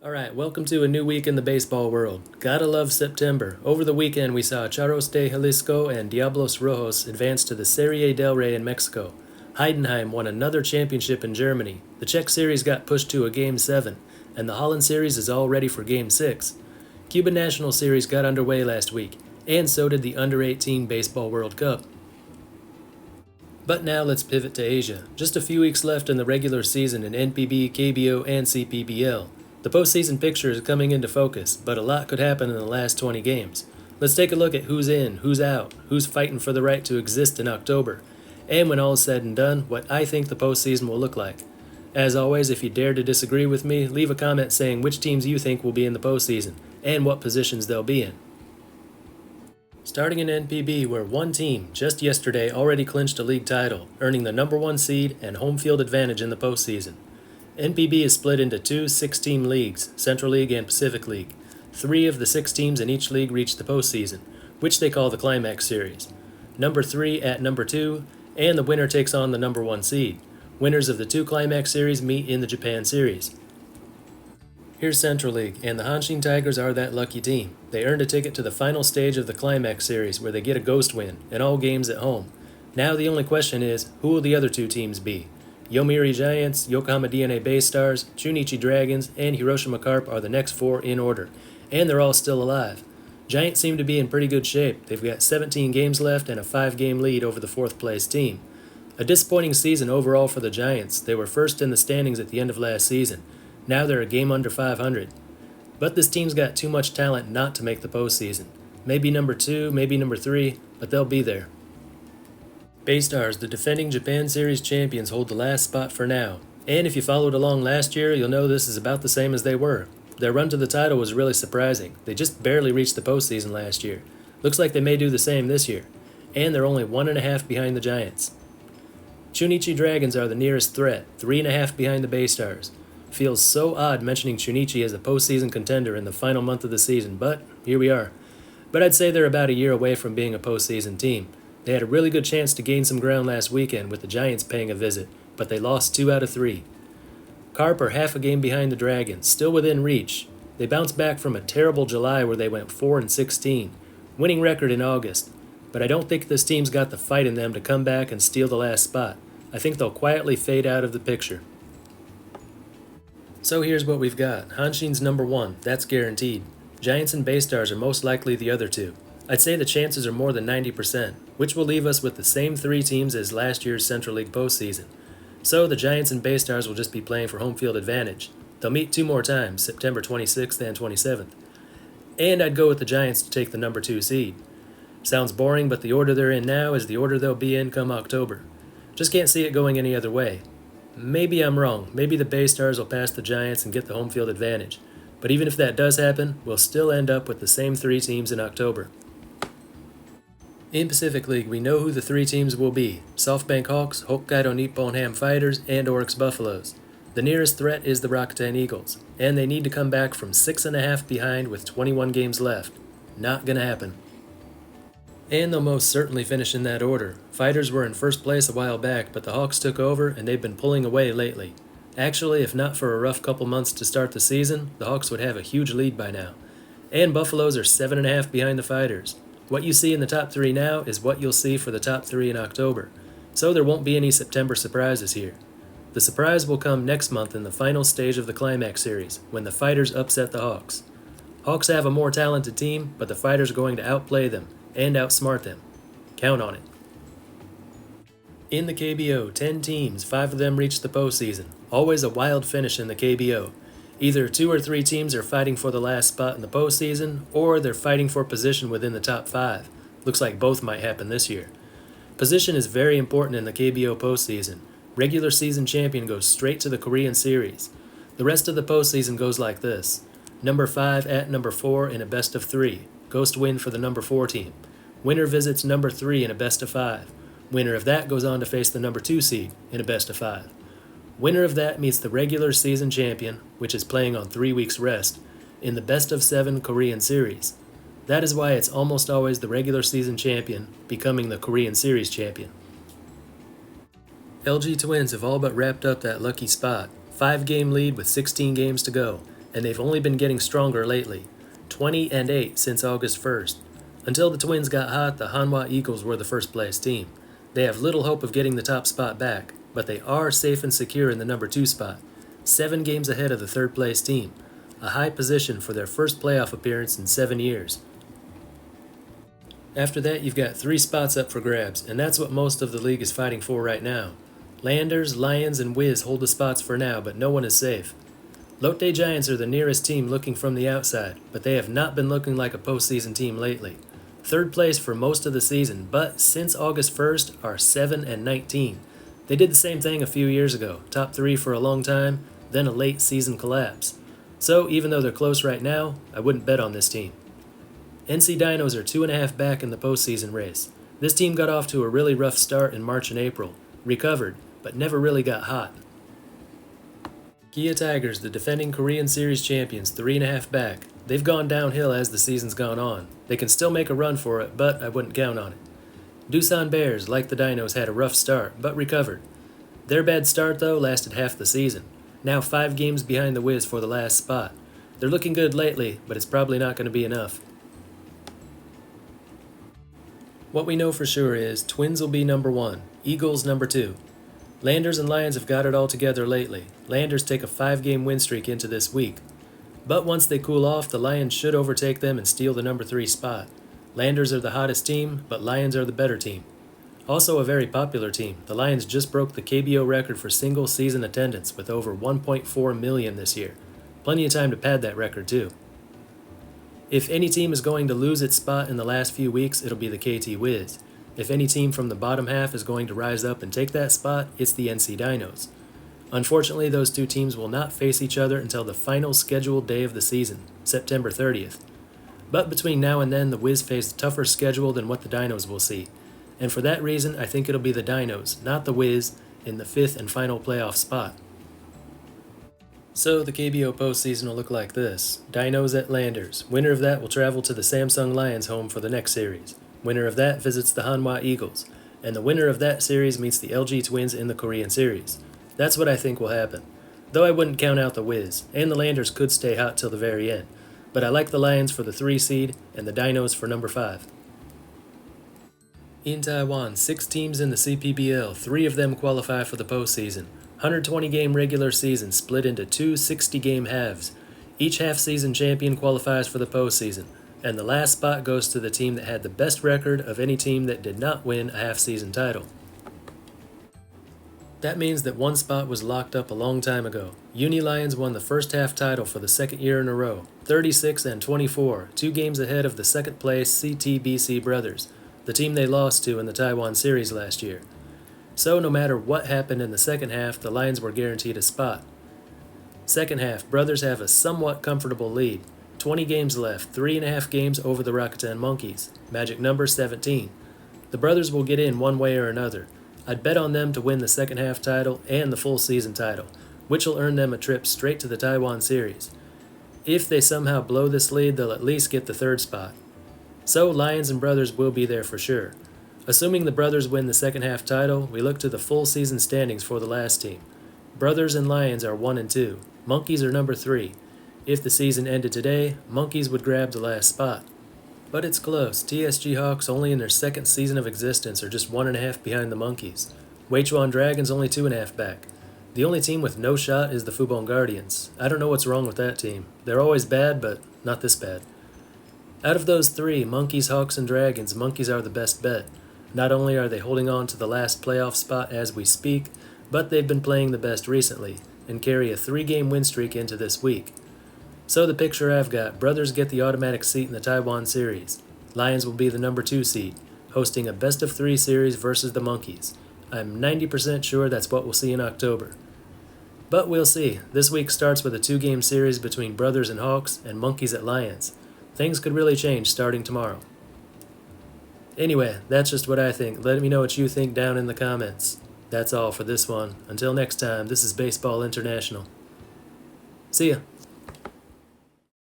Alright, welcome to a new week in the baseball world. Gotta love September. Over the weekend we saw Charros de Jalisco and Diablos Rojos advance to the Serie del Rey in Mexico. Heidenheim won another championship in Germany. The Czech series got pushed to a Game 7, and the Holland series is all ready for Game 6. Cuban National Series got underway last week, and so did the Under-18 Baseball World Cup. But now let's pivot to Asia. Just a few weeks left in the regular season in NPB, KBO, and CPBL. The postseason picture is coming into focus, but a lot could happen in the last 20 games. Let's take a look at who's in, who's out, who's fighting for the right to exist in October, and when all is said and done, what I think the postseason will look like. As always, if you dare to disagree with me, leave a comment saying which teams you think will be in the postseason, and what positions they'll be in. Starting in NPB, where one team, just yesterday, already clinched a league title, earning the number 1 seed and home field advantage in the postseason. NPB is split into two 6-team leagues, Central League and Pacific League. 3 of the 6 teams in each league reach the postseason, which they call the Climax Series. Number 3 at number 2, and the winner takes on the number 1 seed. Winners of the 2 Climax Series meet in the Japan Series. Here's Central League, and the Hanshin Tigers are that lucky team. They earned a ticket to the final stage of the Climax Series, where they get a ghost win, and all games at home. Now the only question is, who will the other 2 teams be? Yomiuri Giants, Yokohama DNA Bay Stars, Chunichi Dragons, and Hiroshima Carp are the next 4 in order, and they're all still alive. Giants seem to be in pretty good shape. They've got 17 games left and a 5-game lead over the 4th place team. A disappointing season overall for the Giants. They were first in the standings at the end of last season. Now they're a game under 500. But this team's got too much talent not to make the postseason. Maybe number 2, maybe number 3, but they'll be there. Bay Stars, the defending Japan Series champions, hold the last spot for now. And if you followed along last year, you'll know this is about the same as they were. Their run to the title was really surprising. They just barely reached the postseason last year. Looks like they may do the same this year. And they're only 1.5 behind the Giants. Chunichi Dragons are the nearest threat, 3.5 behind the Bay Stars. Feels so odd mentioning Chunichi as a postseason contender in the final month of the season, but here we are. But I'd say they're about a year away from being a postseason team. They had a really good chance to gain some ground last weekend with the Giants paying a visit, but they lost 2 out of 3. Carp are half a game behind the Dragons, still within reach. They bounced back from a terrible July where they went 4-16, winning record in August. But I don't think this team's got the fight in them to come back and steal the last spot. I think they'll quietly fade out of the picture. So here's what we've got. Hanshin's number 1, that's guaranteed. Giants and Bay Stars are most likely the other 2. I'd say the chances are more than 90%, which will leave us with the same 3 teams as last year's Central League postseason. So the Giants and Bay Stars will just be playing for home field advantage. They'll meet 2 more times, September 26th and 27th. And I'd go with the Giants to take the number 2 seed. Sounds boring, but the order they're in now is the order they'll be in come October. Just can't see it going any other way. Maybe I'm wrong. Maybe the Bay Stars will pass the Giants and get the home field advantage. But even if that does happen, we'll still end up with the same 3 teams in October. In Pacific League, we know who the 3 teams will be: SoftBank Hawks, Hokkaido Nippon Ham Fighters, and Oryx Buffaloes. The nearest threat is the Rakuten Eagles, and they need to come back from 6.5 behind with 21 games left. Not gonna happen. And they'll most certainly finish in that order. Fighters were in first place a while back, but the Hawks took over and they've been pulling away lately. Actually, if not for a rough couple months to start the season, the Hawks would have a huge lead by now. And Buffaloes are 7.5 behind the Fighters. What you see in the top 3 now is what you'll see for the top 3 in October, so there won't be any September surprises here. The surprise will come next month in the final stage of the Climax Series, when the Fighters upset the Hawks. Hawks have a more talented team, but the Fighters are going to outplay them and outsmart them. Count on it. In the KBO, 10 teams, 5 of them reached the postseason. Always a wild finish in the KBO. Either 2 or 3 teams are fighting for the last spot in the postseason, or they're fighting for position within the top 5. Looks like both might happen this year. Position is very important in the KBO postseason. Regular season champion goes straight to the Korean Series. The rest of the postseason goes like this: number 5 at number 4 in a best of 3. Ghost win for the number 4 team. Winner visits number 3 in a best of 5. Winner of that goes on to face the number 2 seed in a best of 5. Winner of that meets the regular season champion, which is playing on 3 weeks rest, in the best of 7 Korean Series. That is why it's almost always the regular season champion becoming the Korean Series champion. LG Twins have all but wrapped up that lucky spot. 5-game lead with 16 games to go. and they've only been getting stronger lately, 20-8 since August 1st. Until the Twins got hot, the Hanwha Eagles were the first place team. They have little hope of getting the top spot back, but they are safe and secure in the number 2 spot, 7 games ahead of the third place team, a high position for their first playoff appearance in 7 years. After that, you've got 3 spots up for grabs, and that's what most of the league is fighting for right now. Landers, Lions, and Wiz hold the spots for now, but no one is safe. Lotte Giants are the nearest team looking from the outside, but they have not been looking like a postseason team lately. Third place for most of the season, but since August 1st are 7-19. They did the same thing a few years ago, top 3 for a long time, then a late season collapse. So even though they're close right now, I wouldn't bet on this team. NC Dinos are 2.5 back in the postseason race. This team got off to a really rough start in March and April, recovered, but never really got hot. Kia Tigers, the defending Korean Series champions, 3.5 back. They've gone downhill as the season's gone on. They can still make a run for it, but I wouldn't count on it. Doosan Bears, like the Dinos, had a rough start, but recovered. Their bad start, though, lasted half the season. Now 5 games behind the Wiz for the last spot. They're looking good lately, but it's probably not going to be enough. What we know for sure is Twins will be number 1, Eagles number 2. Landers and Lions have got it all together lately. Landers take a 5-game win streak into this week. But once they cool off, the Lions should overtake them and steal the number 3 spot. Landers are the hottest team, but Lions are the better team. Also a very popular team, the Lions just broke the KBO record for single season attendance with over 1.4 million this year. Plenty of time to pad that record too. If any team is going to lose its spot in the last few weeks, it'll be the KT Wiz. If any team from the bottom half is going to rise up and take that spot, it's the NC Dinos. Unfortunately, those 2 teams will not face each other until the final scheduled day of the season, September 30th. But between now and then, the Wiz face a tougher schedule than what the Dinos will see. And for that reason, I think it'll be the Dinos, not the Wiz, in the 5th and final playoff spot. So the KBO postseason will look like this. Dinos at Landers. Winner of that will travel to the Samsung Lions home for the next series. Winner of that visits the Hanwha Eagles. And the winner of that series meets the LG Twins in the Korean Series. That's what I think will happen. Though I wouldn't count out the Wiz, and the Landers could stay hot till the very end. But I like the Lions for the 3 seed and the Dinos for number 5. In Taiwan, 6 teams in the CPBL, 3 of them qualify for the postseason. 120-game regular season split into 2 60-game halves. Each half-season champion qualifies for the postseason, and the last spot goes to the team that had the best record of any team that did not win a half-season title. That means that one spot was locked up a long time ago. Uni Lions won the first half title for the 2nd year in a row, 36-24, 2 games ahead of the 2nd place CTBC Brothers, the team they lost to in the Taiwan Series last year. So no matter what happened in the second half, the Lions were guaranteed a spot. Second half, Brothers have a somewhat comfortable lead. 20 games left, 3.5 games over the Rakuten Monkeys. Magic number 17. The Brothers will get in one way or another. I'd bet on them to win the second half title and the full season title, which will earn them a trip straight to the Taiwan Series. If they somehow blow this lead, they'll at least get the 3rd spot. So Lions and Brothers will be there for sure. Assuming the Brothers win the second half title, we look to the full season standings for the last team. Brothers and Lions are 1 and 2. Monkeys are number 3. If the season ended today, Monkeys would grab the last spot. But it's close. TSG Hawks, only in their 2nd season of existence, are just 1.5 behind the Monkeys. Weichuan Dragons only 2.5 back. The only team with no shot is the Fubon Guardians. I don't know what's wrong with that team. They're always bad, but not this bad. Out of those 3, Monkeys, Hawks, and Dragons, Monkeys are the best bet. Not only are they holding on to the last playoff spot as we speak, but they've been playing the best recently, and carry a 3-game win streak into this week. So the picture I've got, Brothers get the automatic seat in the Taiwan Series. Lions will be the number 2 seed, hosting a best-of-3 series versus the Monkeys. I'm 90% sure that's what we'll see in October. But we'll see. This week starts with a 2-game series between Brothers and Hawks and Monkeys at Lions. Things could really change starting tomorrow. Anyway, that's just what I think. Let me know what you think down in the comments. That's all for this one. Until next time, this is Baseball International. See ya.